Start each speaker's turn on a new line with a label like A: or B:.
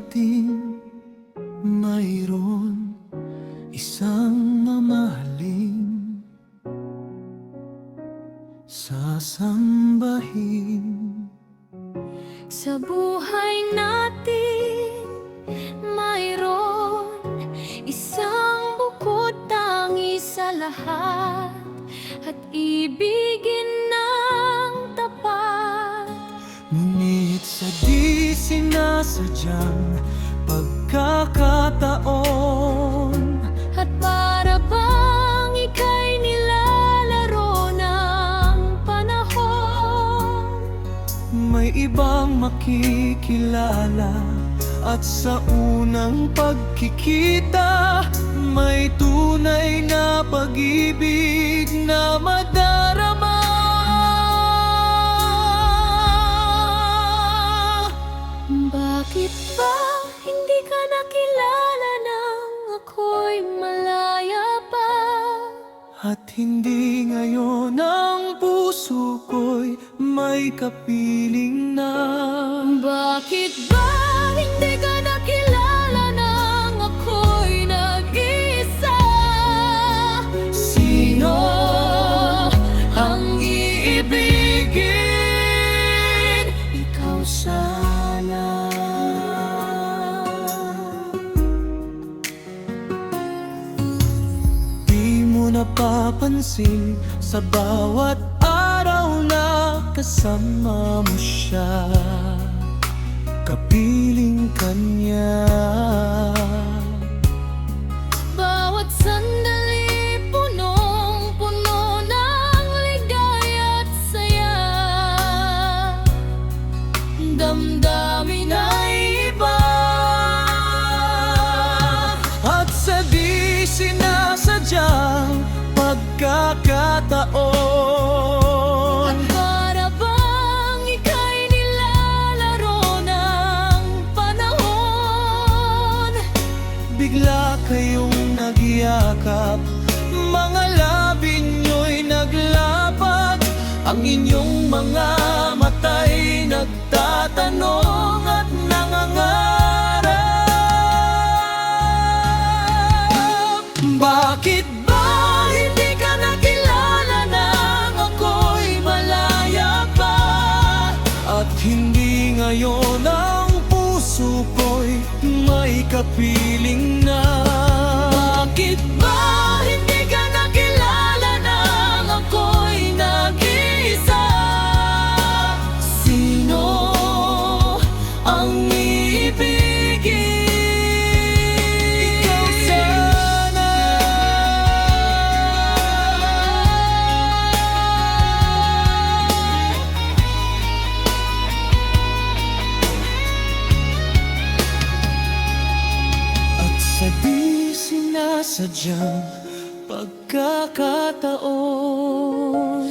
A: natin mayroon isang mamahalin, sasambahin.
B: Sa buhay natin mayroon isang bukod tangi sa lahat, at ibigin ng tapat.
A: Ngunit sa di sinasadyang pagkakataon,
B: At para bang ika'y nilalaro ng panahon,
A: may ibang makikilala. At sa unang pagkikita, may tunay na pag-ibig na madarama.
B: bakit ba hindi ka nakilala nang ako'y malaya pa?
A: At hindi ngayon ang puso ko'y may kapiling na.
B: Bakit ba hindi ka nakilala nang ako'y nag-iisa?
A: Sino ang iibigin? Ikaw sana. Di mo napapansin sa bawat araw na kasama mo siya, kapiling kanya.
B: Bawat sandali punong-puno ng ligaya at saya, damdamin ay iba.
A: At sa di sinasadyang pagkakataon,
B: At para bang ika'y nilalaro ng panahon,
A: bigla kayong nagyakap, mga labi nyo'y naglapat, ang inyong mga mata'y nagtatanong at nangangarap. Bakit ba hindi ka nakilala nang ako'y malaya pa? At hindi ngayon ang puso ko'y may kapiling na. Bakit ba hindi ka nakilala nang ako'y nag-iisa? Sino ang iibigin? Ikaw sana. At sa di sinasadyang pagkakataon,